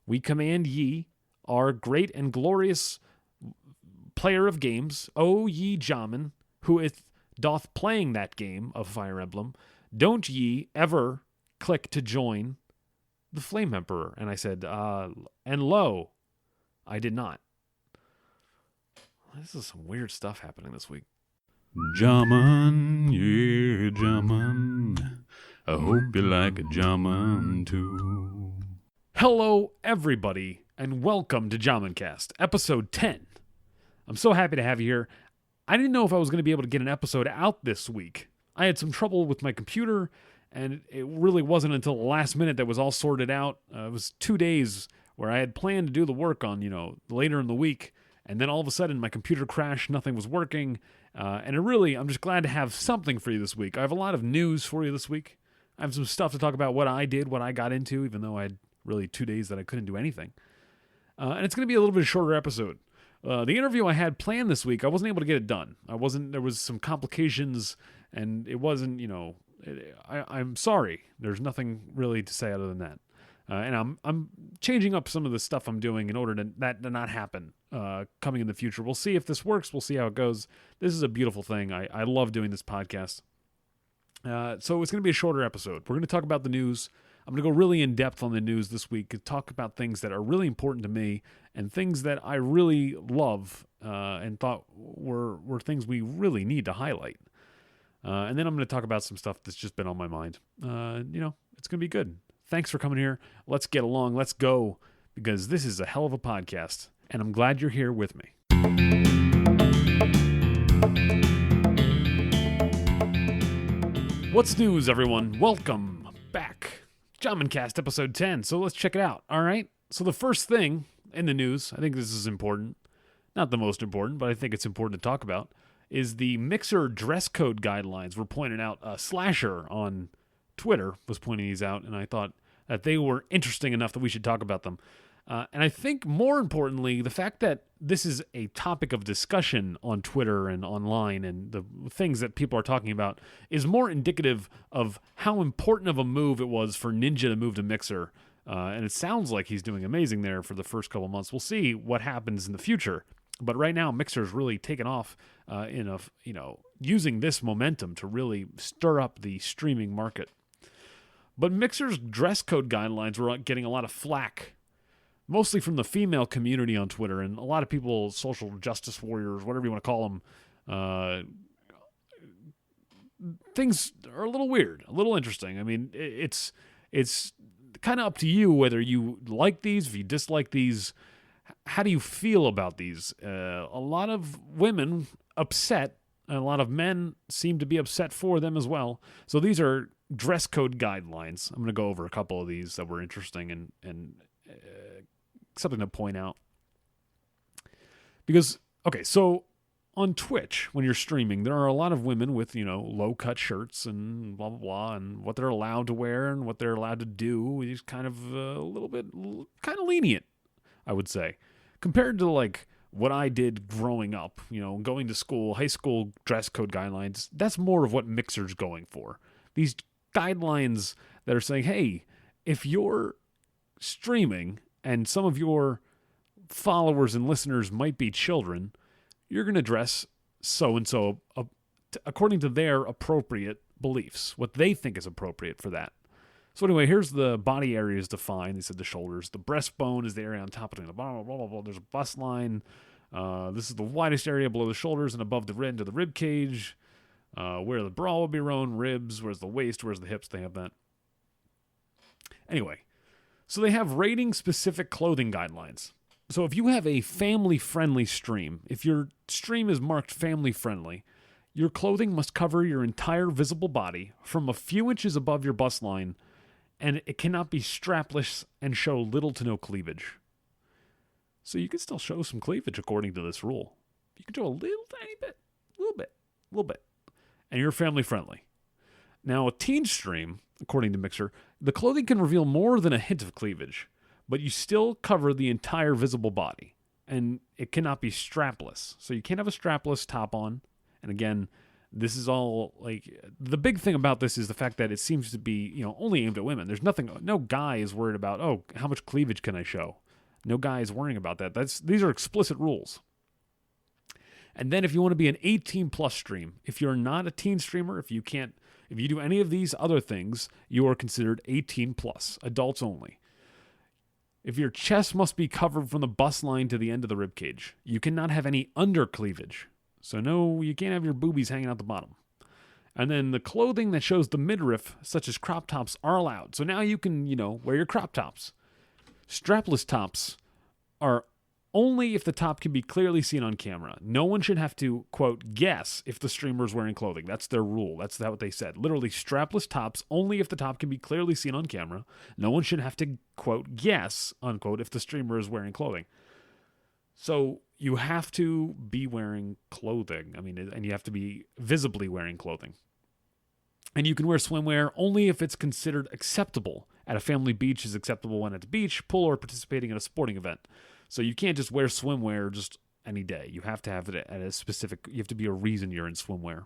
we command ye, our great and glorious player of games, O ye Jhaman, who doth playing that game of Fire Emblem, don't ye ever click to join the Flame Emperor. And I said, and lo, I did not. This is some weird stuff happening this week. Jhaman, yeah, Jhaman. I hope you like a Jhaman too. Hello, everybody, and welcome to Jhamancast, episode 10. I'm so happy to have you here. I didn't know if I was going to be able to get an episode out this week. I had some trouble with my computer, and it really wasn't until the last minute that was all sorted out. It was 2 days where I had planned to do the work on, later in the week, and then all of a sudden my computer crashed, nothing was working, and I'm just glad to have something for you this week. I have a lot of news for you this week. I have some stuff to talk about what I did, what I got into, even though I had really 2 days that I couldn't do anything. And it's going to be a little bit shorter episode. The interview I had planned this week, I wasn't able to get it done. There was some complications, and it wasn't, I'm sorry. There's nothing really to say other than that. And I'm changing up some of the stuff I'm doing in order to that to not happen coming in the future. We'll see if this works. We'll see how it goes. This is a beautiful thing. I love doing this podcast. So it's going to be a shorter episode. We're going to talk about the news. I'm going to go really in depth on the news this week and talk about things that are really important to me and things that I really love and thought were things we really need to highlight. And then I'm going to talk about some stuff that's just been on my mind. It's going to be good. Thanks for coming here. Let's get along. Let's go, because this is a hell of a podcast, and I'm glad you're here with me. What's news, everyone? Welcome back. Jhamancast episode 10. So let's check it out. All right. So the first thing in the news, I think this is important, not the most important, but I think it's important to talk about, is the Mixer dress code guidelines were pointed out. Slasher on Twitter was pointing these out, and I thought that they were interesting enough that we should talk about them. And I think more importantly, the fact that this is a topic of discussion on Twitter and online and the things that people are talking about is more indicative of how important of a move it was for Ninja to move to Mixer. And it sounds like he's doing amazing there for the first couple months. We'll see what happens in the future. But right now, Mixer's really taken off using this momentum to really stir up the streaming market. But Mixer's dress code guidelines were getting a lot of flack, mostly from the female community on Twitter, and a lot of people, social justice warriors, whatever you want to call them, things are a little weird, a little interesting. I mean, it's kind of up to you whether you like these, if you dislike these. How do you feel about these? A lot of women upset, and a lot of men seem to be upset for them as well. So these are dress code guidelines. I'm going to go over a couple of these that were interesting and something to point out. Because, okay, so on Twitch, when you're streaming, there are a lot of women with, low-cut shirts and blah, blah, blah, and what they're allowed to wear and what they're allowed to do is kind of a little bit, kind of lenient, I would say. Compared to, like, what I did growing up, going to school, high school dress code guidelines, that's more of what Mixer's going for. These guidelines that are saying, hey, if you're streaming and some of your followers and listeners might be children, you're going to dress so-and-so according to their appropriate beliefs, what they think is appropriate for that. So anyway, here's the body areas defined. They said the shoulders. The breastbone is the area on top between the blah, blah, blah, blah. There's a bust line. This is the widest area below the shoulders and above the rib to the rib cage. Where the bra will be rown, ribs, where's the waist, where's the hips, they have that. Anyway, so they have rating-specific clothing guidelines. So if you have a family-friendly stream, if your stream is marked family-friendly, your clothing must cover your entire visible body from a few inches above your bust line, and it cannot be strapless and show little to no cleavage. So you can still show some cleavage according to this rule. You can show a little tiny bit, a little bit. And you're family friendly. Now, a teen stream, according to Mixer, the clothing can reveal more than a hint of cleavage, but you still cover the entire visible body, and it cannot be strapless. So you can't have a strapless top on, and again, This is all like the big thing about this is the fact that it seems to be, only aimed at women. There's nothing, no guy is worried about, oh, how much cleavage can I show? No guy is worrying about that. These are explicit rules. And then if you want to be an 18 plus stream, if you're not a teen streamer, if you do any of these other things, you are considered 18 plus, adults only. If your chest must be covered from the bust line to the end of the ribcage, you cannot have any under cleavage. So no, you can't have your boobies hanging out the bottom. And then the clothing that shows the midriff, such as crop tops, are allowed. So now you can, wear your crop tops. Strapless tops are only if the top can be clearly seen on camera. No one should have to, quote, guess if the streamer is wearing clothing. That's their rule. That's what they said. Literally, strapless tops only if the top can be clearly seen on camera. No one should have to, quote, guess, unquote, if the streamer is wearing clothing. So you have to be wearing clothing. And you have to be visibly wearing clothing. And you can wear swimwear only if it's considered acceptable. At a family beach is acceptable when at the beach, pool, or participating in a sporting event. So you can't just wear swimwear just any day. You have to have it at a specific, you have to be a reason you're in swimwear.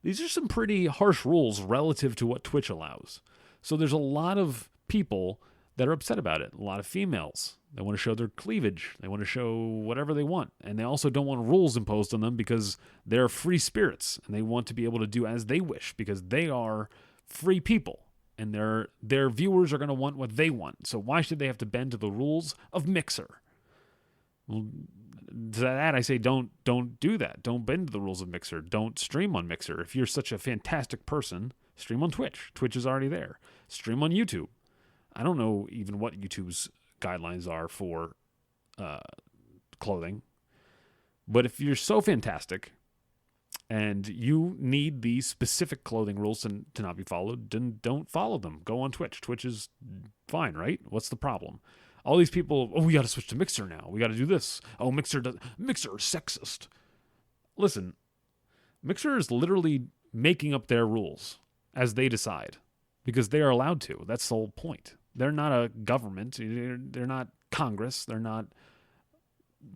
These are some pretty harsh rules relative to what Twitch allows. So there's a lot of people that are upset about it. A lot of females. They want to show their cleavage. They want to show whatever they want. And they also don't want rules imposed on them because they're free spirits. And they want to be able to do as they wish because they are free people. And their viewers are going to want what they want. So why should they have to bend to the rules of Mixer? Well, to that I say don't do that. Don't bend to the rules of Mixer. Don't stream on Mixer. If you're such a fantastic person, stream on Twitch. Twitch is already there. Stream on YouTube. I don't know even what YouTube's guidelines are for clothing. But if you're so fantastic and you need these specific clothing rules to not be followed, then don't follow them. Go on Twitch. Twitch is fine, right? What's the problem? All these people, we got to switch to Mixer now. We got to do this. Oh, Mixer is sexist. Listen, Mixer is literally making up their rules as they decide because they are allowed to. That's the whole point. They're not a government. They're not Congress. They're not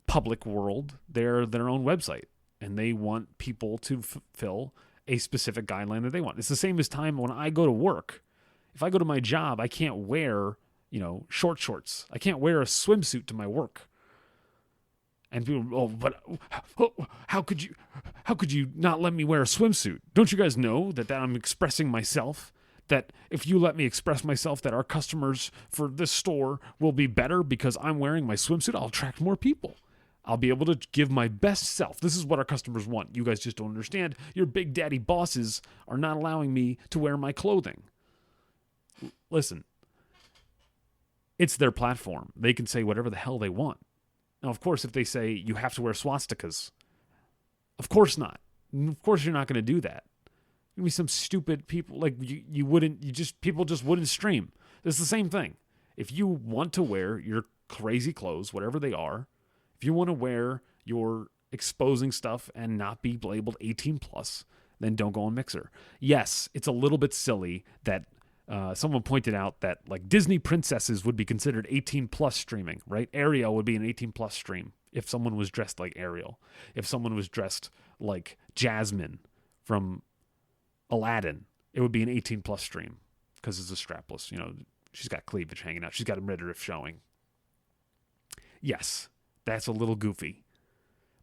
public world. They're their own website. And they want people to fulfill a specific guideline that they want. It's the same as time when I go to work. If I go to my job, I can't wear, short shorts. I can't wear a swimsuit to my work. And people, but how could you not let me wear a swimsuit? Don't you guys know that I'm expressing myself? That if you let me express myself, that our customers for this store will be better because I'm wearing my swimsuit, I'll attract more people. I'll be able to give my best self. This is what our customers want. You guys just don't understand. Your big daddy bosses are not allowing me to wear my clothing. Listen, it's their platform. They can say whatever the hell they want. Now, of course, if they say you have to wear swastikas, of course not. Of course you're not going to do that. There'll be some stupid people, like people just wouldn't stream. It's the same thing. If you want to wear your crazy clothes, whatever they are, if you want to wear your exposing stuff and not be labeled 18 plus, then don't go on Mixer. Yes, it's a little bit silly that someone pointed out that like Disney princesses would be considered 18 plus streaming, right? Ariel would be an 18 plus stream if someone was dressed like Ariel. If someone was dressed like Jasmine from Aladdin, it would be an 18 plus stream because it's a strapless. She's got cleavage hanging out. She's got a midriff showing. Yes. That's a little goofy.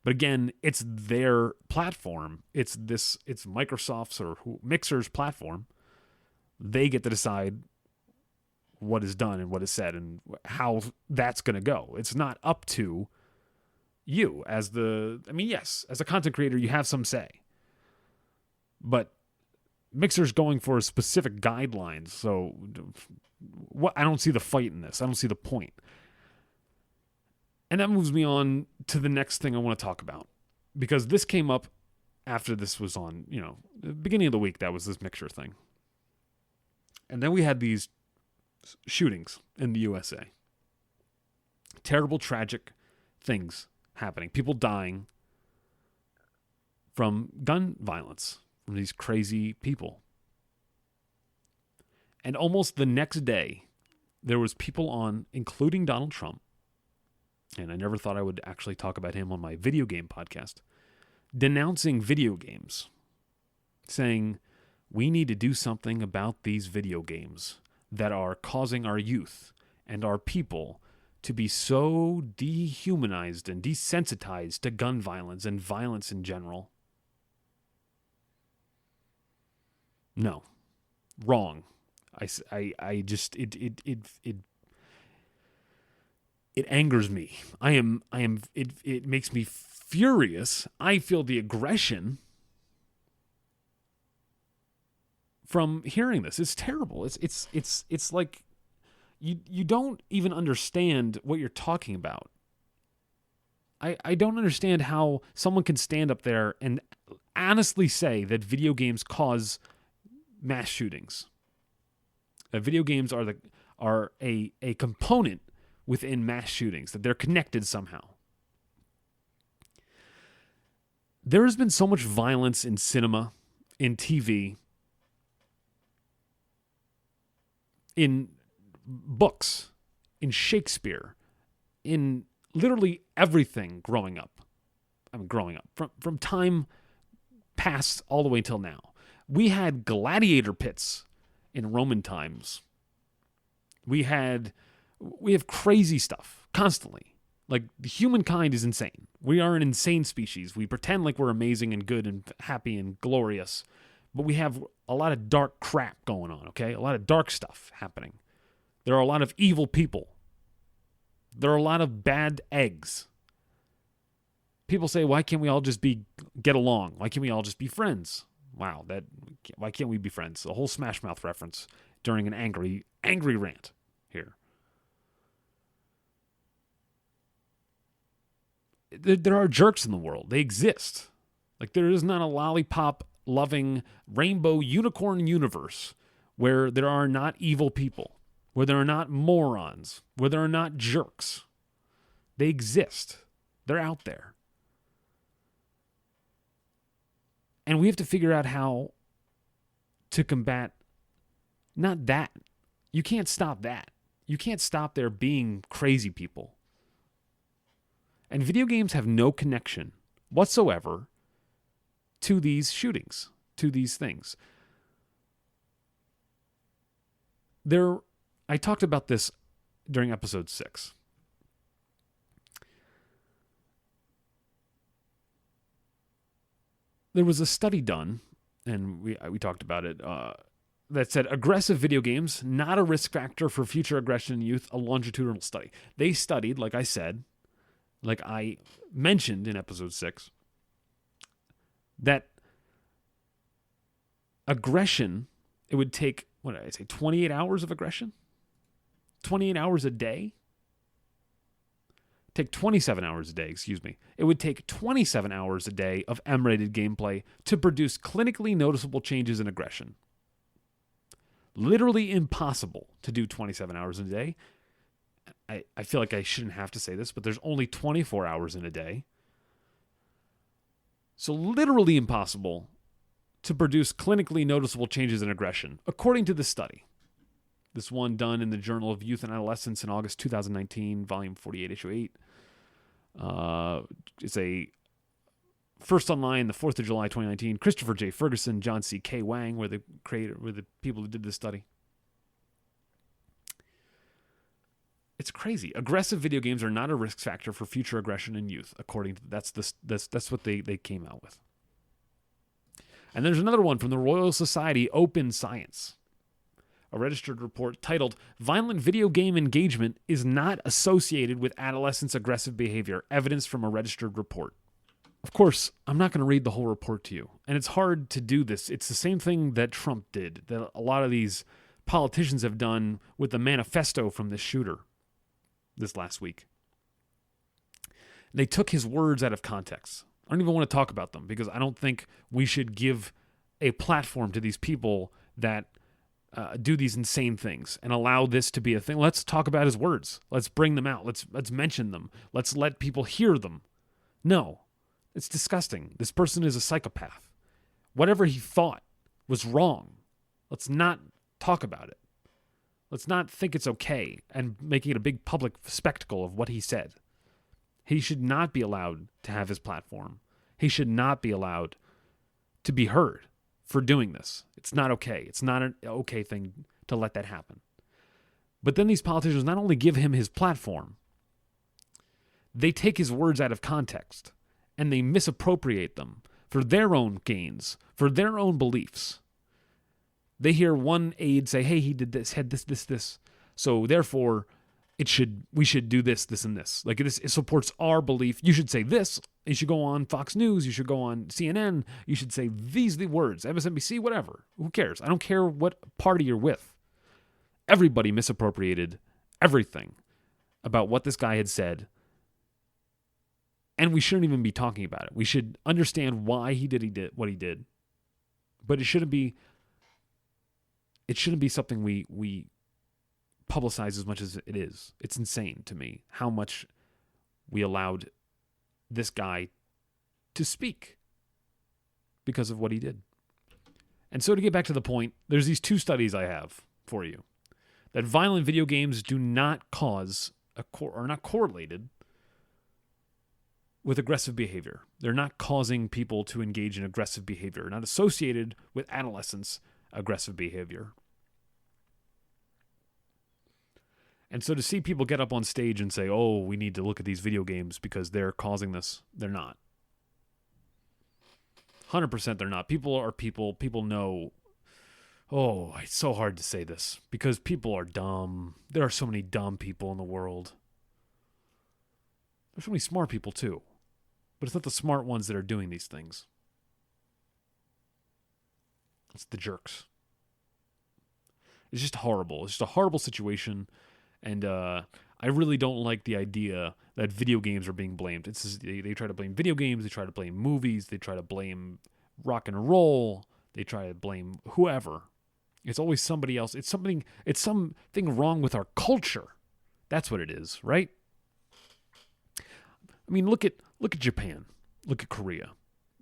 But again, it's their platform. It's Microsoft's or Mixer's platform. They get to decide what is done and what is said and how that's going to go. It's not up to you as as a content creator, you have some say. But Mixer's going for specific guidelines. So I don't see the fight in this. I don't see the point. And that moves me on to the next thing I want to talk about. Because this came up after this was on, the beginning of the week, that was this Mixer thing. And then we had these shootings in the USA. Terrible, tragic things happening. People dying from gun violence, from these crazy people. And almost the next day, there was people on, including Donald Trump, and I never thought I would actually talk about him on my video game podcast, denouncing video games, saying we need to do something about these video games that are causing our youth and our people to be so dehumanized and desensitized to gun violence and violence in general. No, wrong. I just it angers me. It makes me furious. I feel the aggression from hearing this. It's terrible. It's like you don't even understand what you're talking about. I don't understand how someone can stand up there and honestly say that video games cause mass shootings. That video games are a component within mass shootings, that they're connected somehow. There has been so much violence in cinema, in TV, in books, in Shakespeare, in literally everything growing up. From time past all the way till now. We had gladiator pits in Roman times. We have crazy stuff constantly. Like, humankind is insane. We are an insane species. We pretend like we're amazing and good and happy and glorious, but we have a lot of dark crap going on, okay? A lot of dark stuff happening. There are a lot of evil people. There are a lot of bad eggs. People say, why can't we all just get along? Why can't we all just be friends? Wow, why can't we be friends? A whole Smash Mouth reference during an angry rant here. There are jerks in the world. They exist. Like, there is not a lollipop-loving rainbow unicorn universe where there are not evil people, where there are not morons, where there are not jerks. They exist. They're out there. And we have to figure out how to combat not that. You can't stop that. You can't stop there being crazy people. And video games have no connection whatsoever to these shootings, to these things. I talked about this during episode 6. There was a study done, and we talked about it, that said aggressive video games, not a risk factor for future aggression in youth, a longitudinal study. They studied, like I mentioned in episode 6, that aggression, it would take, 28 hours of aggression? 28 hours a day? Take 27 hours a day, It would take 27 hours a day of M-rated gameplay to produce clinically noticeable changes in aggression. Literally impossible to do 27 hours in a day. I feel like I shouldn't have to say this, but there's only 24 hours in a day. So literally impossible to produce clinically noticeable changes in aggression, according to this study. This one done in the Journal of Youth and Adolescence in August 2019, volume 48, issue 8. It's a first online, the 4th of July, 2019. Christopher J. Ferguson, John C. K. Wang were the people who did this study. It's crazy. Aggressive video games are not a risk factor for future aggression in youth, according to that's what they came out with. And there's another one from the Royal Society Open Science, a registered report titled "Violent Video Game Engagement is Not Associated with Adolescents' Aggressive Behavior, Evidence from a Registered Report." Of course, I'm not going to read the whole report to you, and it's hard to do this. It's the same thing that Trump did, that a lot of these politicians have done with the manifesto from this shooter this last week. They took his words out of context. I don't even want to talk about them because I don't think we should give a platform to these people that do these insane things and allow this to be a thing. Let's talk about his words. Let's bring them out. Let's mention them. Let's let people hear them. No, it's disgusting. This person is a psychopath. Whatever he thought was wrong. Let's not talk about it. Let's not think it's okay and making it a big public spectacle of what he said. He should not be allowed to have his platform. He should not be allowed to be heard for doing this. It's not okay. It's not an okay thing to let that happen. But then these politicians not only give him his platform, they take his words out of context and they misappropriate them for their own gains, for their own beliefs. They hear one aide say, hey, he did this, had this. So therefore, we should do this, and this. Like it supports our belief. You should say this. You should go on Fox News. You should go on CNN. You should say the words, MSNBC, whatever. Who cares? I don't care what party you're with. Everybody misappropriated everything about what this guy had said. And we shouldn't even be talking about it. We should understand why he did what he did. But it shouldn't be something we publicize as much as it is. It's insane to me how much we allowed this guy to speak because of what he did. And so to get back to the point, there's these two studies I have for you. That violent video games do not cause are not correlated with aggressive behavior. They're not causing people to engage in aggressive behavior, not associated with adolescents' aggressive behavior. And so to see people get up on stage and say, oh, we need to look at these video games because they're causing this, they're not. 100% they're not. People are people. People know. Oh, it's so hard to say this because people are dumb. There are so many dumb people in the world. There's so many smart people too. But it's not the smart ones that are doing these things. It's the jerks. It's just horrible. It's just a horrible situation. And I really don't like the idea that video games are being blamed. It's just, they try to blame video games. They try to blame movies. They try to blame rock and roll. They try to blame whoever. It's always somebody else. It's something wrong with our culture. That's what it is, right? I mean, look at Japan. Look at Korea.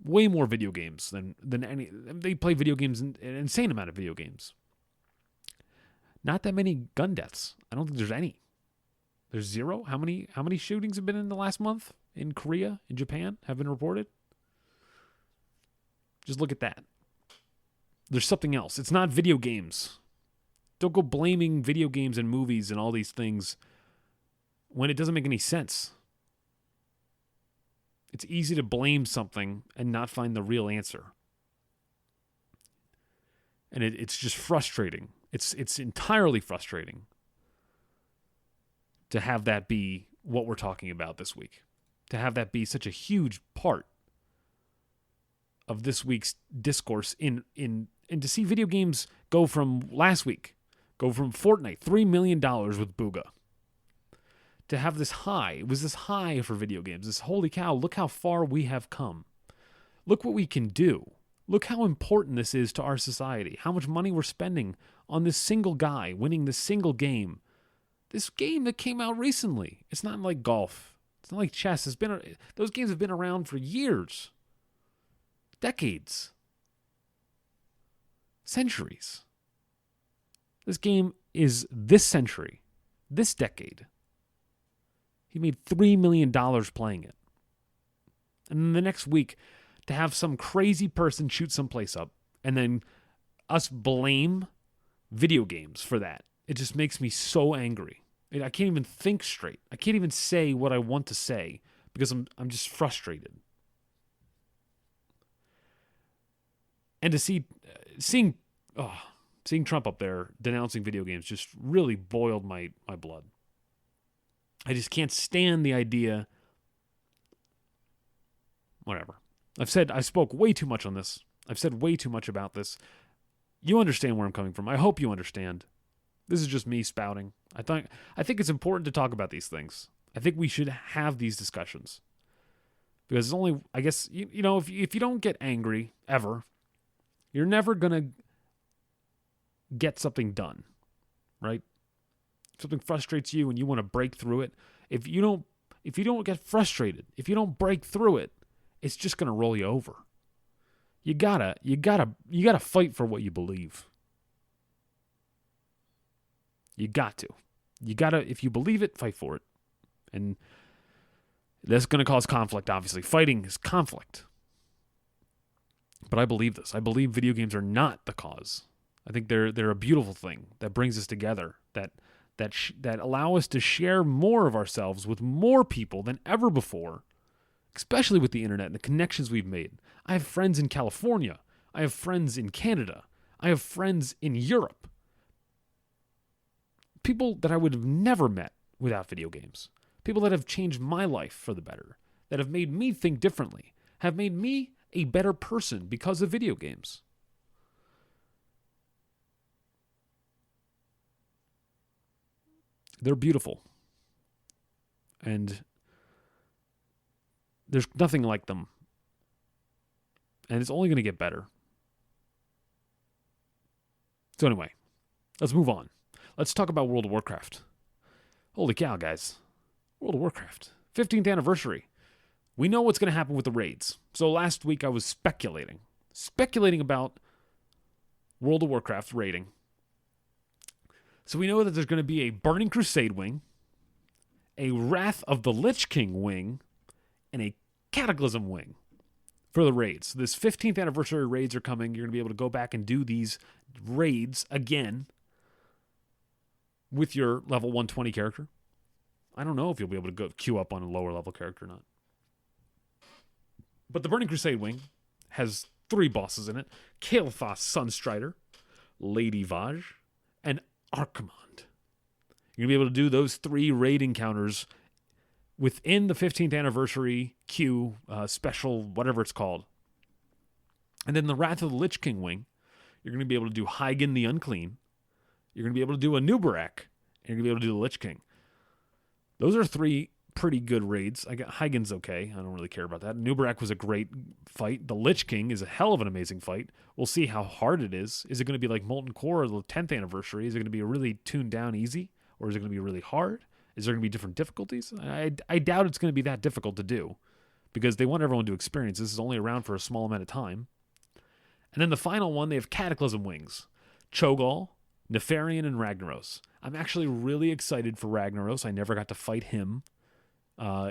Way more video games than any. They play video games, an insane amount of video games. Not that many gun deaths. I don't think there's any. There's zero. How many shootings have been in the last month in Korea, in Japan, have been reported? Just look at that. There's something else. It's not video games. Don't go blaming video games and movies and all these things when it doesn't make any sense. It's easy to blame something and not find the real answer. And it's just frustrating. It's entirely frustrating to have that be what we're talking about this week. To have that be such a huge part of this week's discourse and to see video games go from last week, go from Fortnite, $3 million with Booga, to have this high. It was this high for video games. This holy cow, look how far we have come. Look what we can do. Look how important this is to our society. How much money we're spending on this single guy winning this single game. This game that came out recently. It's not like golf. It's not like chess. Those games have been around for years. Decades. Centuries. This game is this century. This decade. He made $3 million playing it. And then the next week, to have some crazy person shoot someplace up and then us blame video games for that. It just makes me so angry. I can't even think straight. I can't even say what I want to say because I'm just frustrated. And to seeing Trump up there denouncing video games just really boiled my blood. I just can't stand the idea. Whatever. I spoke way too much on this. I've said way too much about this. You understand where I'm coming from. I hope you understand. This is just me spouting. I think it's important to talk about these things. I think we should have these discussions. Because it's only, I guess, you know, if you don't get angry ever, you're never going to get something done, right? If something frustrates you and you want to break through it, if you don't get frustrated, if you don't break through it, it's just going to roll you over. You gotta fight for what you believe. You got to. If you believe it, fight for it. And that's going to cause conflict, obviously. Fighting is conflict. But I believe this. I believe video games are not the cause. I think they're a beautiful thing that brings us together, that allow us to share more of ourselves with more people than ever before, especially with the internet and the connections we've made. I have friends in California. I have friends in Canada. I have friends in Europe. People that I would have never met without video games. People that have changed my life for the better, that have made me think differently, have made me a better person because of video games. They're beautiful. And there's nothing like them. And it's only going to get better. So anyway, let's move on. Let's talk about World of Warcraft. Holy cow, guys. World of Warcraft. 15th anniversary. We know what's going to happen with the raids. So last week I was speculating about World of Warcraft raiding. So we know that there's going to be a Burning Crusade wing, a Wrath of the Lich King wing, and a Cataclysm wing for the raids. So this 15th anniversary raids are coming. You're going to be able to go back and do these raids again with your level 120 character. I don't know if you'll be able to go queue up on a lower level character or not. But the Burning Crusade wing has 3 bosses in it. Kael'thas Sunstrider, Lady Vaj, and Archimonde. You're going to be able to do those 3 raid encounters within the 15th anniversary queue special, whatever it's called. And then the Wrath of the Lich King wing, you're going to be able to do Hygen the Unclean. You're going to be able to do Anubarak. And you're going to be able to do the Lich King. Those are 3 pretty good raids. I got Hygen's okay. I don't really care about that. Anubarak was a great fight. The Lich King is a hell of an amazing fight. We'll see how hard it is. Is it going to be like Molten Core or the 10th anniversary? Is it going to be a really tuned down easy? Or is it going to be really hard? Is there going to be different difficulties? I doubt it's going to be that difficult to do because they want everyone to experience. This is only around for a small amount of time. And then the final one, they have Cataclysm wings. Cho'Gall, Nefarian, and Ragnaros. I'm actually really excited for Ragnaros. I never got to fight him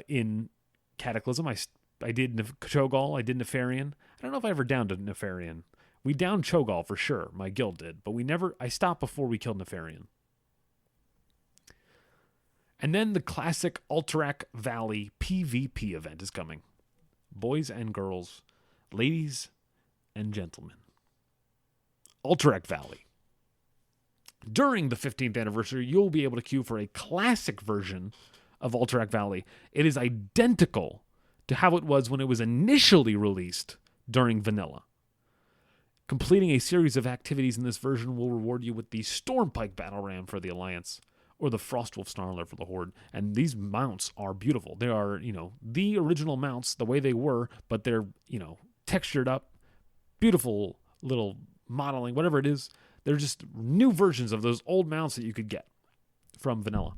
in Cataclysm. I did Cho'Gall, I did Nefarian. I don't know if I ever downed a Nefarian. We downed Cho'Gall for sure. My guild did. But I stopped before we killed Nefarian. And then the classic Alterac Valley PvP event is coming. Boys and girls, ladies and gentlemen. Alterac Valley. During the 15th anniversary, you'll be able to queue for a classic version of Alterac Valley. It is identical to how it was when it was initially released during vanilla. Completing a series of activities in this version will reward you with the Stormpike Battle Ram for the Alliance, or the Frostwolf Snarler for the Horde. And these mounts are beautiful. They are, the original mounts, the way they were, but they're, textured up, beautiful little modeling, whatever it is. They're just new versions of those old mounts that you could get from vanilla.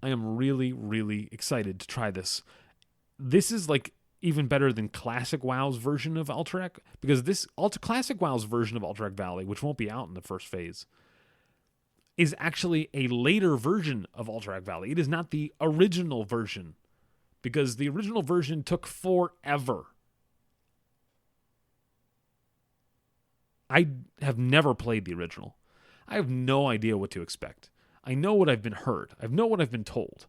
I am really, really excited to try this. This is like even better than Classic WoW's version of Alterac, because this Classic WoW's version of Alterac Valley, which won't be out in the first phase, is actually a later version of Alterac Valley. It is not the original version, because the original version took forever. I have never played the original. I have no idea what to expect. I know what I've been heard. I know what I've been told.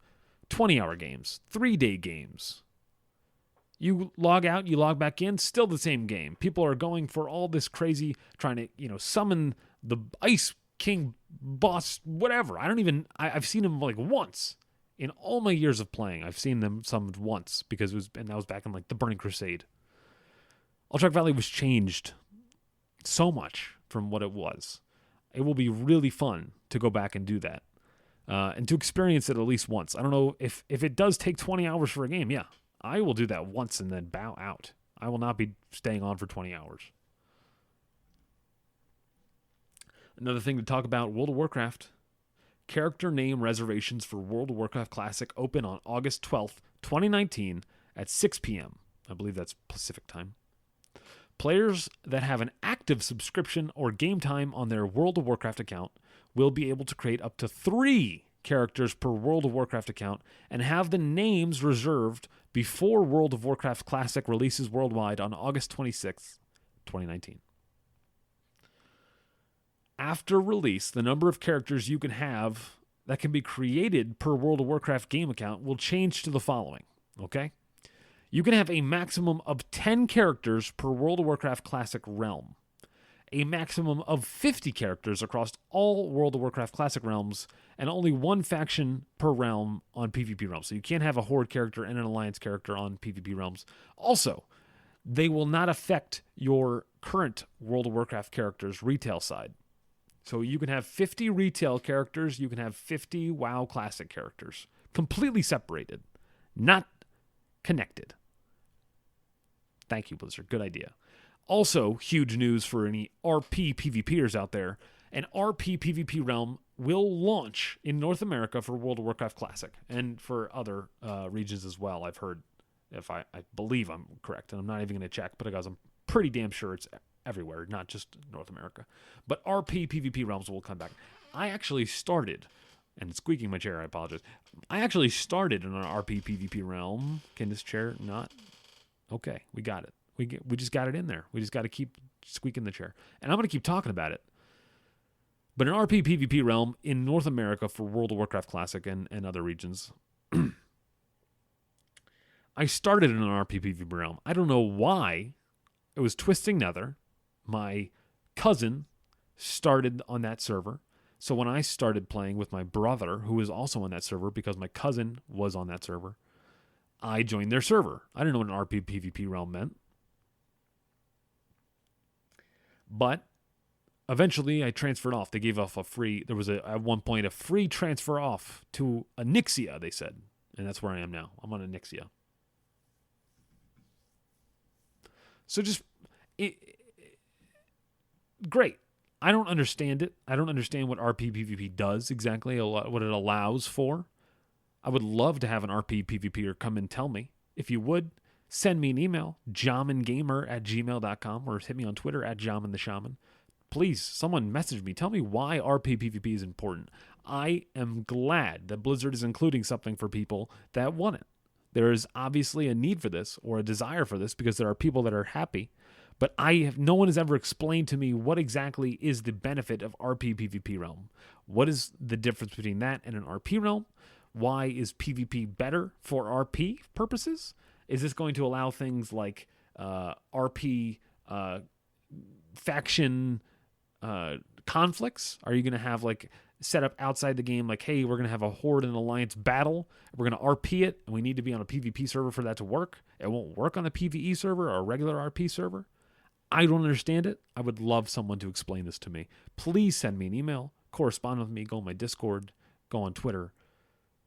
20-hour games, 3-day games. You log out, you log back in, still the same game. People are going for all this crazy, trying to, summon the Ice King boss, whatever. I've seen him like once in all my years of playing. I've seen them summoned once because that was back in like the Burning Crusade. Alterac Valley was changed so much from what it was. It will be really fun to go back and do that. And to experience it at least once. I don't know if it does take 20 hours for a game. Yeah, I will do that once and then bow out. I will not be staying on for 20 hours. Another thing to talk about, World of Warcraft. Character name reservations for World of Warcraft Classic open on August 12th, 2019 at 6 p.m. I believe that's Pacific time. Players that have an active subscription or game time on their World of Warcraft account will be able to create up to 3 characters per World of Warcraft account and have the names reserved before World of Warcraft Classic releases worldwide on August 26th, 2019. After release, the number of characters you can have that can be created per World of Warcraft game account will change to the following, okay? You can have a maximum of 10 characters per World of Warcraft Classic realm, a maximum of 50 characters across all World of Warcraft Classic realms, and only one faction per realm on PvP realms. So you can't have a Horde character and an Alliance character on PvP realms. Also, they will not affect your current World of Warcraft characters' retail side. So you can have 50 retail characters, you can have 50 WoW Classic characters, completely separated, not connected. Thank you, Blizzard. Good idea. Also, huge news for any RP PvPers out there. An RP PvP realm will launch in North America for World of Warcraft Classic and for other regions as well. I've heard, if I believe I'm correct, and I'm not even going to check, because I'm pretty damn sure it's everywhere, not just North America. But RP PvP realms will come back. I actually started, and squeaking my chair, I apologize. I actually started in an RP PvP realm. Can this chair not? Okay, we got it. We just got it in there. We just got to keep squeaking the chair. And I'm going to keep talking about it. But an RP PvP realm in North America for World of Warcraft Classic and other regions. I started in an RP PvP realm. I don't know why. It was Twisting Nether. My cousin started on that server. So when I started playing with my brother, who was also on that server because my cousin was on that server, I joined their server. I didn't know what an RP PvP realm meant. But eventually I transferred off. They gave off a free, there was at one point a free transfer off to Anixia, they said. And that's where I am now. I'm on Anixia. So just, great. I don't understand it. I don't understand what RP PvP does exactly, what it allows for. I would love to have an RP PvPer come and tell me. If you would, send me an email, jhamangamer@gmail.com, or hit me on Twitter @jhamantheshaman. Please, someone message me. Tell me why RP PvP is important. I am glad that Blizzard is including something for people that want it. There is obviously a need for this or a desire for this because there are people that are happy. But no one has ever explained to me what exactly is the benefit of RP PvP realm. What is the difference between that and an RP realm? Why is PvP better for RP purposes? Is this going to allow things like RP faction conflicts? Are you going to have like set up outside the game like, hey, we're going to have a Horde and Alliance battle. We're going to RP it, and we need to be on a PvP server for that to work. It won't work on a PvE server or a regular RP server. I don't understand it. I would love someone to explain this to me. Please send me an email, correspond with me, go on my Discord, go on Twitter.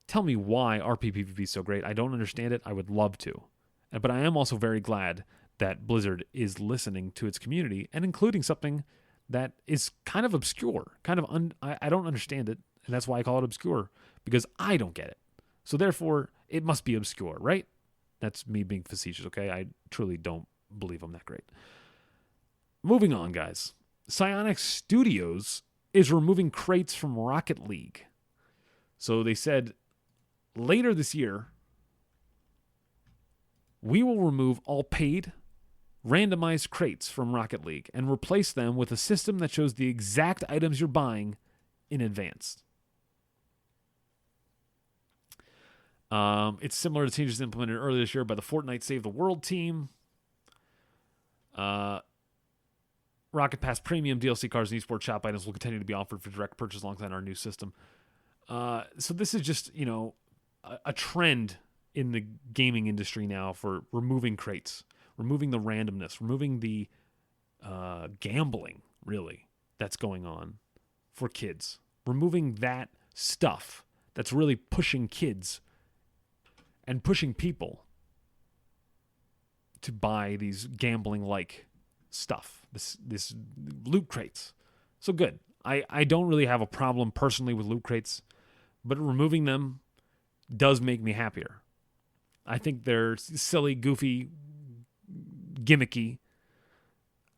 Tell me why RP PvP is so great. I don't understand it. I would love to. But I am also very glad that Blizzard is listening to its community and including something that is kind of obscure, I don't understand it, and that's why I call it obscure, because I don't get it. So therefore, it must be obscure, right? That's me being facetious, okay? I truly don't believe I'm that great. Moving on, guys. Psyonix Studios is removing crates from Rocket League. So they said, later this year, we will remove all paid, randomized crates from Rocket League and replace them with a system that shows the exact items you're buying in advance. It's similar to changes implemented earlier this year by the Fortnite Save the World team. Rocket Pass Premium DLC cards and esports shop items will continue to be offered for direct purchase alongside our new system. So this is just, a trend in the gaming industry now for removing crates, removing the randomness, removing the gambling, really, that's going on for kids. Removing that stuff that's really pushing kids and pushing people to buy these gambling-like stuff, this loot crates. So good. I don't really have a problem personally with loot crates, but removing them does make me happier. I think they're silly, goofy, gimmicky.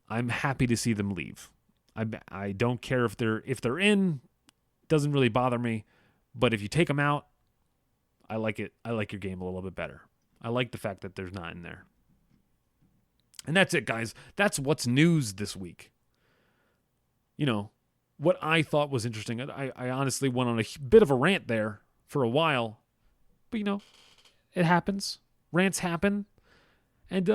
I'm happy to see them leave. I don't care if they're in. Doesn't really bother me. But if you take them out, I like it. I like your game a little bit better. I like the fact that there's not in there. And that's it, guys. That's what's news this week. You know, what I thought was interesting. I honestly went on a bit of a rant there for a while. But, you know, it happens. Rants happen. And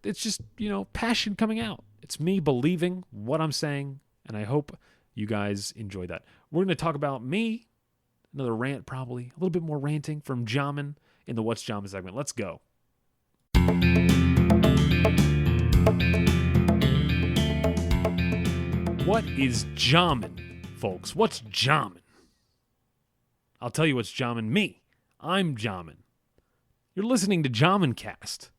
it's just, you know, passion coming out. It's me believing what I'm saying. And I hope you guys enjoy that. We're going to talk about me. Another rant, probably. A little bit more ranting from Jhaman in the What's Jhaman segment. Let's go. What is Jhaman, folks? What's Jhaman? I'll tell you what's Jhaman. Me. I'm Jhaman. You're listening to Jhaman Cast.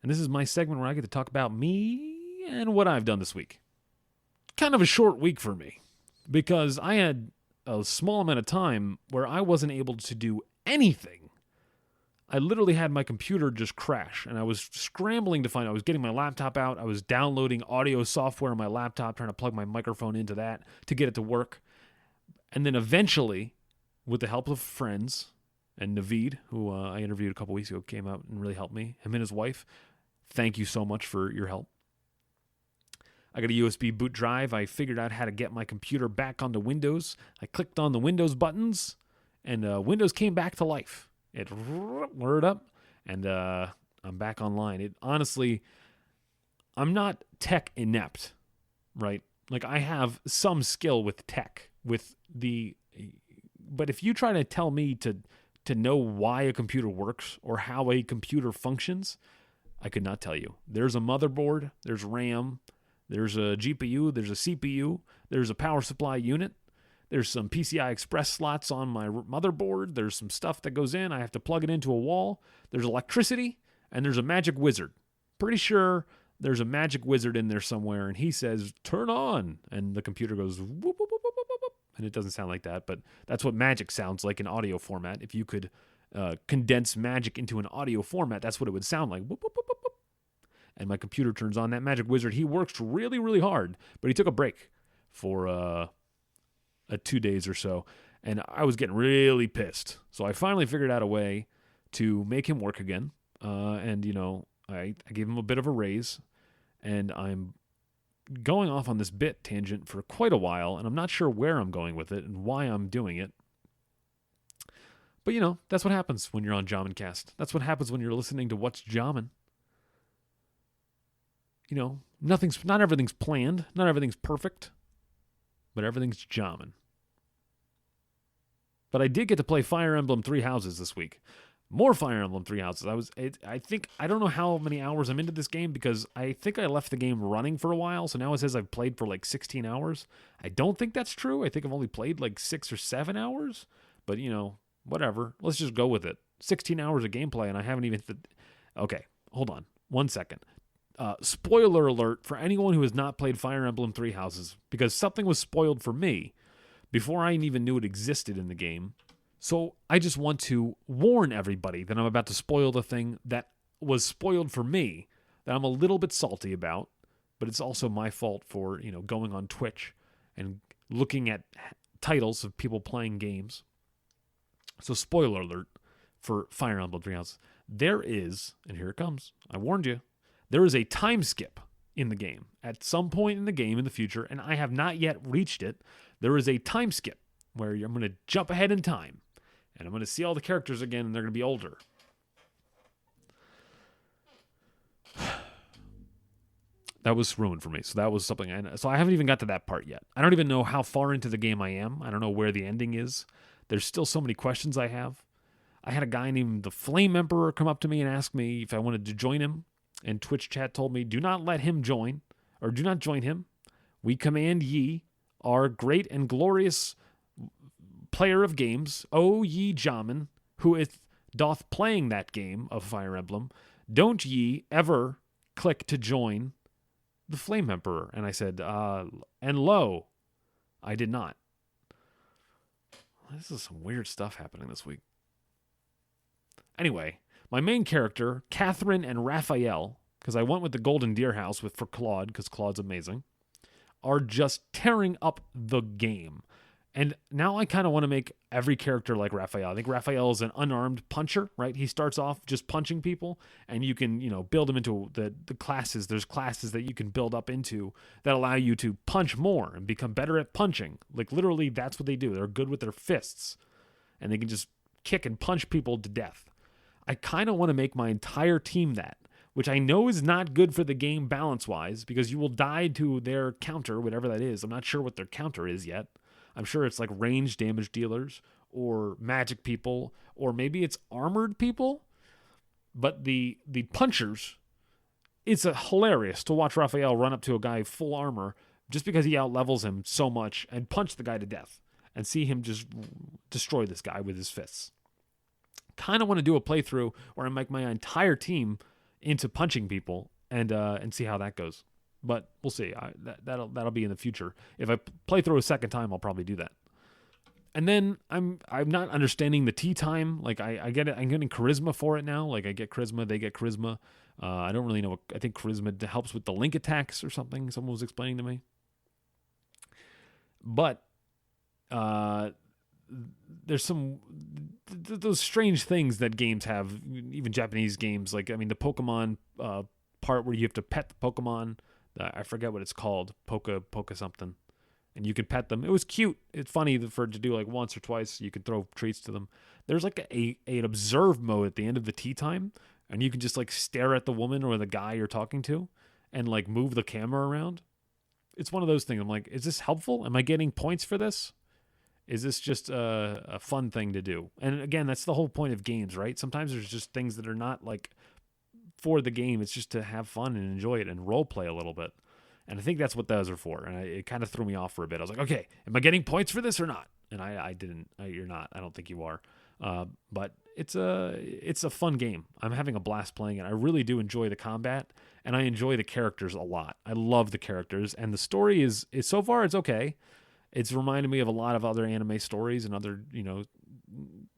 And this is my segment where I get to talk about me and what I've done this week. Kind of a short week for me because I had a small amount of time where I wasn't able to do anything. I literally had my computer just crash, and I was scrambling to find. I was getting my laptop out. I was downloading audio software on my laptop, trying to plug my microphone into that to get it to work. And then eventually, with the help of friends and Naveed, who I interviewed a couple weeks ago, came out and really helped me. Him and his wife. Thank you so much for your help. I got a USB boot drive. I figured out how to get my computer back onto Windows. I clicked on the Windows buttons, and Windows came back to life. It whirred up, and I'm back online. Honestly, I'm not tech inept, right? Like, I have some skill with tech, but if you try to tell me to know why a computer works or how a computer functions, I could not tell you. There's a motherboard, there's RAM, there's a GPU, there's a CPU, there's a power supply unit. There's some PCI Express slots on my motherboard. There's some stuff that goes in. I have to plug it into a wall. There's electricity, and there's a magic wizard. Pretty sure there's a magic wizard in there somewhere, and he says, turn on. And the computer goes, whoop, whoop, whoop, whoop, whoop, whoop. And it doesn't sound like that, but that's what magic sounds like in audio format. If you could condense magic into an audio format, that's what it would sound like. Whoop, whoop, whoop, whoop, whoop. And my computer turns on. That magic wizard, he works really, really hard, but he took a break for 2 days or so, and I was getting really pissed. So I finally figured out a way to make him work again, and, you know, I gave him a bit of a raise, and I'm going off on this bit tangent for quite a while, and I'm not sure where I'm going with it and why I'm doing it. But, you know, that's what happens when you're on Jhaman Cast. That's what happens when you're listening to What's Jhaman. You know, not everything's planned, not everything's perfect, but everything's Jhaman. But I did get to play Fire Emblem Three Houses this week. More Fire Emblem Three Houses. I don't know how many hours I'm into this game because I think I left the game running for a while. So now it says I've played for like 16 hours. I don't think that's true. I think I've only played like 6 or 7 hours. But, you know, whatever. Let's just go with it. 16 hours of gameplay and I haven't even... Okay, hold on. 1 second. Spoiler alert for anyone who has not played Fire Emblem Three Houses, because something was spoiled for me before I even knew it existed in the game. So I just want to warn everybody that I'm about to spoil the thing that was spoiled for me, that I'm a little bit salty about, but it's also my fault for, you know, going on Twitch and looking at titles of people playing games. So spoiler alert for Fire Emblem Three Houses. There is, and here it comes, I warned you, there is a time skip in the game. At some point in the game in the future, and I have not yet reached it, there is a time skip where I'm going to jump ahead in time, and I'm going to see all the characters again, and they're going to be older. That was ruined for me. So that was something. So I haven't even got to that part yet. I don't even know how far into the game I am. I don't know where the ending is. There's still so many questions I have. I had a guy named the Flame Emperor come up to me and ask me if I wanted to join him. And Twitch chat told me, do not let him join, or do not join him. We command ye, our great and glorious player of games, O ye Jhaman, who doth playing that game of Fire Emblem, don't ye ever click to join the Flame Emperor. And I said, and lo, I did not. This is some weird stuff happening this week. Anyway, my main character, Catherine and Raphael, because I went with the Golden Deer House for Claude, because Claude's amazing, are just tearing up the game. And now I kind of want to make every character like Raphael. I think Raphael is an unarmed puncher, right? He starts off just punching people, and you can, build him into the classes. There's classes that you can build up into that allow you to punch more and become better at punching. Like literally, that's what they do. They're good with their fists, and they can just kick and punch people to death. I kind of want to make my entire team that, which I know is not good for the game balance-wise, because you will die to their counter, whatever that is. I'm not sure what their counter is yet. I'm sure it's like range damage dealers or magic people, or maybe it's armored people. But the punchers, it's hilarious to watch Raphael run up to a guy full armor just because he outlevels him so much and punch the guy to death and see him just destroy this guy with his fists. Kind of want to do a playthrough where I make my entire team into punching people and see how that goes. But we'll see. That'll be in the future. If I play through a second time, I'll probably do that. And then I'm not understanding the tea time. Like I get it. I'm getting charisma for it now. Like I get charisma, they get charisma. I don't really know. I think charisma helps with the link attacks or something. Someone was explaining to me. But there's some those strange things that games have, even Japanese games. Like the Pokemon part where you have to pet the Pokemon. I forget what it's called, Poke something, and you can pet them. It was cute. It's funny for it to do like once or twice. You could throw treats to them. There's like an observe mode at the end of the tea time, and you can just like stare at the woman or the guy you're talking to, and like move the camera around. It's one of those things. I'm like, is this helpful? Am I getting points for this? Is this just a fun thing to do? And again, that's the whole point of games, right? Sometimes there's just things that are not like for the game. It's just to have fun and enjoy it and role play a little bit. And I think that's what those are for. And it kind of threw me off for a bit. I was like, okay, am I getting points for this or not? And I didn't. You're not. I don't think you are. But it's a fun game. I'm having a blast playing it. I really do enjoy the combat, and I enjoy the characters a lot. I love the characters, and the story is so far it's okay. It's reminded me of a lot of other anime stories and other,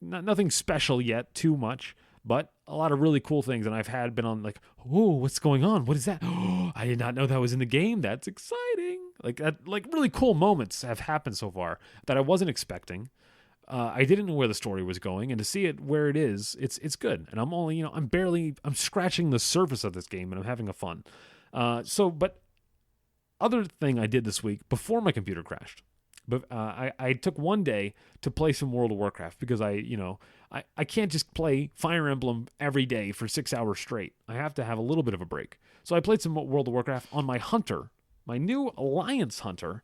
nothing special yet, too much, but a lot of really cool things. And I've been on like, oh, what's going on? What is that? Oh, I did not know that was in the game. That's exciting. Like really cool moments have happened so far that I wasn't expecting. I didn't know where the story was going, and to see it where it is, it's good. And I'm only, I'm scratching the surface of this game, and I'm having a fun. But other thing I did this week before my computer crashed. But I took one day to play some World of Warcraft because I can't just play Fire Emblem every day for 6 hours straight. I have to have a little bit of a break. So I played some World of Warcraft on my hunter, my new Alliance hunter,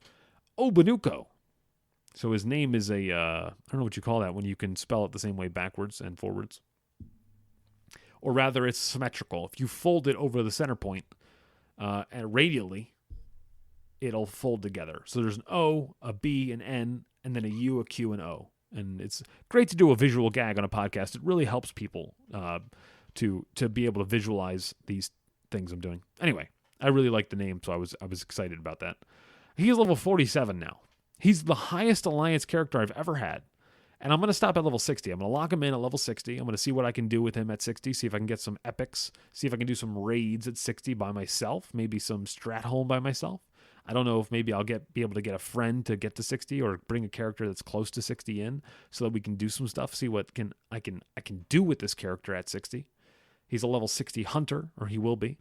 Obanuko. So his name is I don't know what you call that when you can spell it the same way backwards and forwards. Or rather, it's symmetrical. If you fold it over the center point and radially, it'll fold together. So there's an O, a B, an N, and then a U, a Q, and O. And it's great to do a visual gag on a podcast. It really helps people to be able to visualize these things I'm doing. Anyway, I really like the name, so I was excited about that. He's level 47 now. He's the highest Alliance character I've ever had. And I'm going to stop at level 60. I'm going to lock him in at level 60. I'm going to see what I can do with him at 60, see if I can get some epics, see if I can do some raids at 60 by myself, maybe some Stratholme by myself. I don't know if maybe I'll be able to get a friend to get to 60 or bring a character that's close to 60 in so that we can do some stuff, see what I can do with this character at 60. He's a level 60 hunter, or he will be.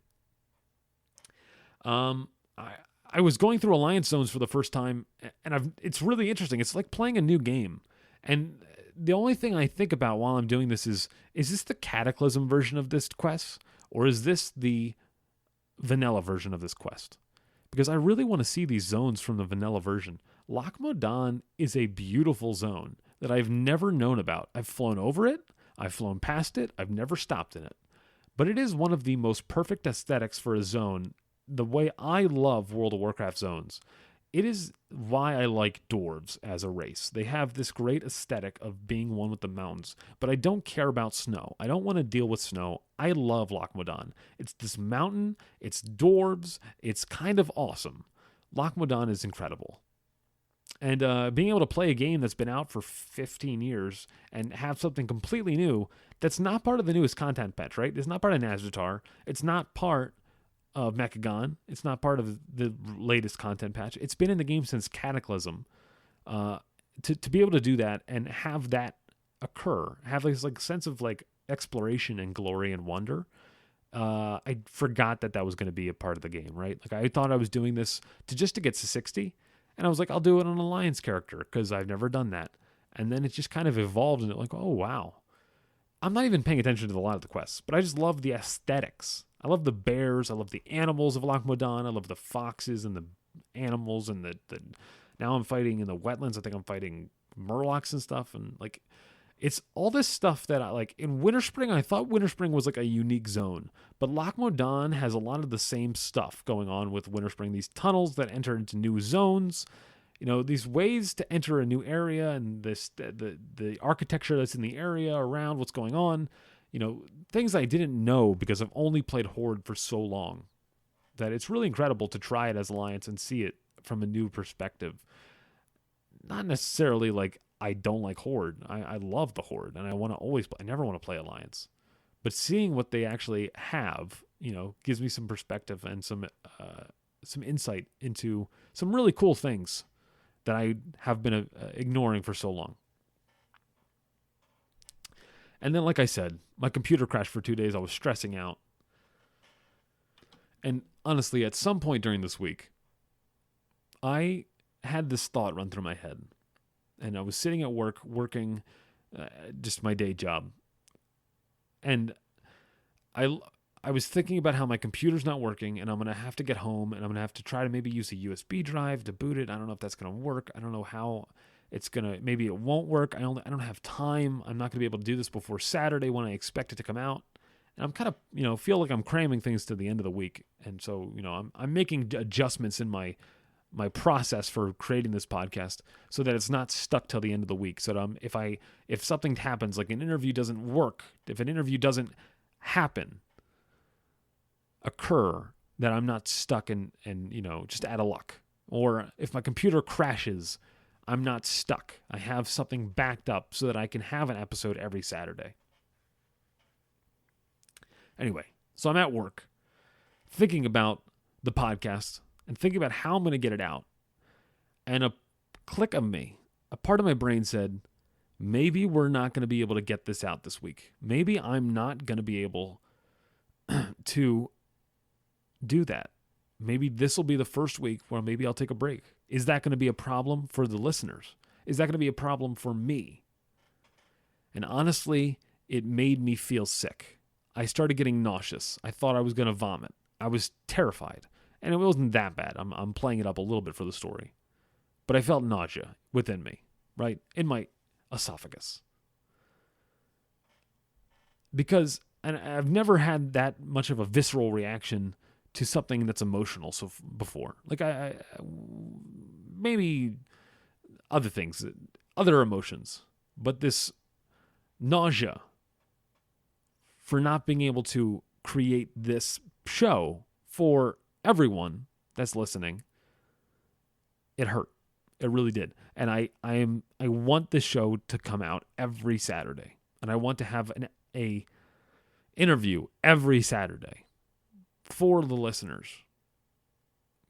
I was going through Alliance zones for the first time, and it's really interesting. It's like playing a new game. And the only thing I think about while I'm doing this is this the Cataclysm version of this quest, or is this the vanilla version of this quest? Because I really want to see these zones from the vanilla version. Lac Modan is a beautiful zone that I've never known about. I've flown over it. I've flown past it. I've never stopped in it. But it is one of the most perfect aesthetics for a zone. The way I love World of Warcraft zones. It is why I like dwarves as a race. They have this great aesthetic of being one with the mountains, but I don't care about snow. I don't want to deal with snow. I love Lac Modan. It's this mountain, it's dwarves, it's kind of awesome. Lac Modan is incredible. And being able to play a game that's been out for 15 years and have something completely new that's not part of the newest content patch, right? It's not part of Nazjatar. It's not part of Mechagon. It's not part of the latest content patch. It's been in the game since Cataclysm. to be able to do that and have that occur, have this like sense of like exploration and glory and wonder. I forgot that was going to be a part of the game, right? Like I thought I was doing this to get to 60, and I was like, I'll do it on an alliance character because I've never done that. And then it just kind of evolved into like, oh wow, I'm not even paying attention to a lot of the quests, but I just love the aesthetics. I love the bears. I love the animals of Loch Modan. I love the foxes and the animals and the now I'm fighting in the wetlands. I think I'm fighting murlocs and stuff. And like, it's all this stuff that I like in Winterspring. I thought Winterspring was like a unique zone, but Loch Modan has a lot of the same stuff going on with Winterspring. These tunnels that enter into new zones, these ways to enter a new area, and the architecture that's in the area around what's going on, things I didn't know because I've only played Horde for so long, that it's really incredible to try it as Alliance and see it from a new perspective. Not necessarily like I don't like Horde. I love the Horde, and I want to always play. I never want to play Alliance. But seeing what they actually have, gives me some perspective and some insight into some really cool things that I have been ignoring for so long. And then, like I said, my computer crashed for 2 days. I was stressing out. And honestly, at some point during this week, I had this thought run through my head. And I was sitting at work, working just my day job. And I was thinking about how my computer's not working, and I'm going to have to get home, and I'm going to have to try to maybe use a USB drive to boot it. I don't know if that's going to work. I don't know how it's going to, maybe it won't work. I don't have time. I'm not going to be able to do this before Saturday when I expect it to come out. And I'm kind of, feel like I'm cramming things to the end of the week. And so, I'm making adjustments in my process for creating this podcast so that it's not stuck till the end of the week. So that if something happens, like an interview doesn't work, if an interview doesn't occur, that I'm not stuck and just out of luck. Or if my computer crashes, I'm not stuck. I have something backed up so that I can have an episode every Saturday. Anyway, so I'm at work thinking about the podcast and thinking about how I'm going to get it out. And a click of me, a part of my brain said, maybe we're not going to be able to get this out this week. Maybe I'm not going to be able to do that. Maybe this will be the first week where maybe I'll take a break. Is that going to be a problem for the listeners? Is that going to be a problem for me? And honestly, it made me feel sick. I started getting nauseous. I thought I was going to vomit. I was terrified. And it wasn't that bad. I'm playing it up a little bit for the story. But I felt nausea within me, right? In my esophagus. Because, and I've never had that much of a visceral reaction to something that's emotional before. Like I maybe other things, other emotions. But this nausea for not being able to create this show for everyone that's listening, it hurt. It really did. And I want this show to come out every Saturday. And I want to have a interview every Saturday for the listeners.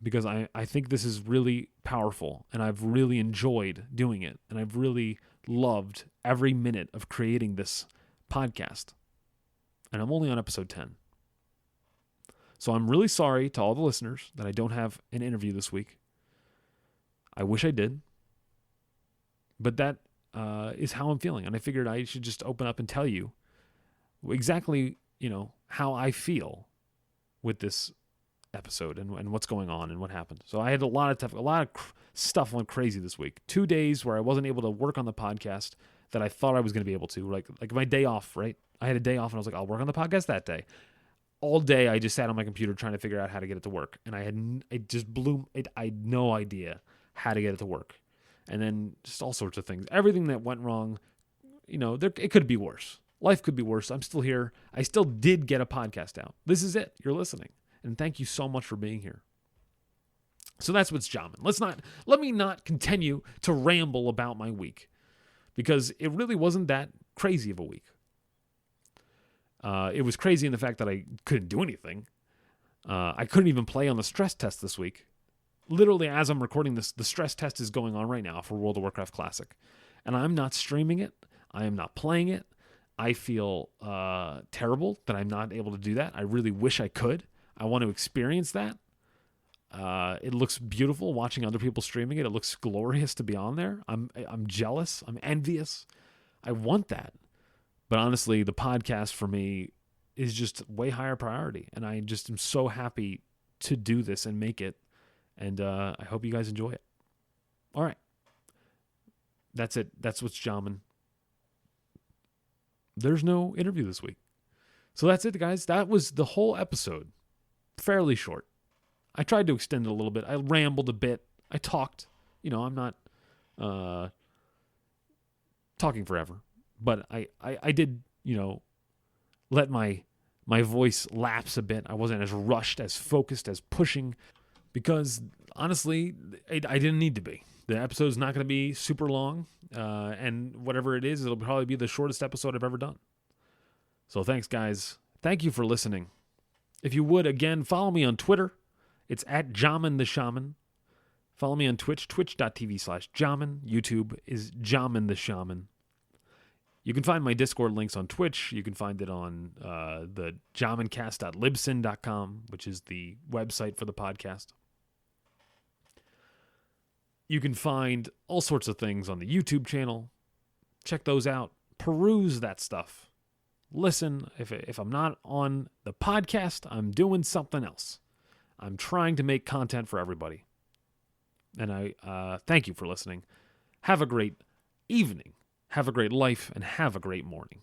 Because I think this is really powerful, and I've really enjoyed doing it. And I've really loved every minute of creating this podcast. And I'm only on episode 10. So I'm really sorry to all the listeners that I don't have an interview this week. I wish I did. But that is how I'm feeling. And I figured I should just open up and tell you exactly, how I feel with this episode and what's going on and what happened. So I had a lot of stuff went crazy this week. 2 days where I wasn't able to work on the podcast that I thought I was going to be able to. Like my day off, right? I had a day off and I was like, I'll work on the podcast that day. All day I just sat on my computer trying to figure out how to get it to work. And I had no idea how to get it to work. And then just all sorts of things. Everything that went wrong, it could be worse. Life could be worse. I'm still here. I still did get a podcast out. This is it. You're listening. And thank you so much for being here. So that's what's Jhaman. Let me not continue to ramble about my week, because it really wasn't that crazy of a week. It was crazy in the fact that I couldn't do anything. I couldn't even play on the stress test this week. literally as I'm recording this, the stress test is going on right now for World of Warcraft Classic. And I'm not streaming it. I am not playing it. I feel terrible that I'm not able to do that. I really wish I could. I want to experience that. It looks beautiful watching other people streaming it. It looks glorious to be on there. I'm jealous. I'm envious. I want that. But honestly, the podcast for me is just way higher priority. And I just am so happy to do this and make it. And I hope you guys enjoy it. All right. That's it. That's what's Jhaman. There's no interview this week. So that's it, guys. That was the whole episode. Fairly short. I tried to extend it a little bit. I rambled a bit. I talked. I'm not talking forever. But I did, let my voice lapse a bit. I wasn't as rushed, as focused, as pushing. Because, honestly, I didn't need to be. The episode's not going to be super long. And whatever it is, it'll probably be the shortest episode I've ever done. So thanks, guys. Thank you for listening. If you would, again, follow me on Twitter. It's at Jhaman the Shaman. Follow me on Twitch, twitch.tv/Jhaman. YouTube is Jhaman the Shaman. You can find my Discord links on Twitch. You can find it on the jhamancast.libsyn.com, which is the website for the podcast. You can find all sorts of things on the YouTube channel. Check those out. Peruse that stuff. Listen. If I'm not on the podcast, I'm doing something else. I'm trying to make content for everybody. And I thank you for listening. Have a great evening. Have a great life. And have a great morning.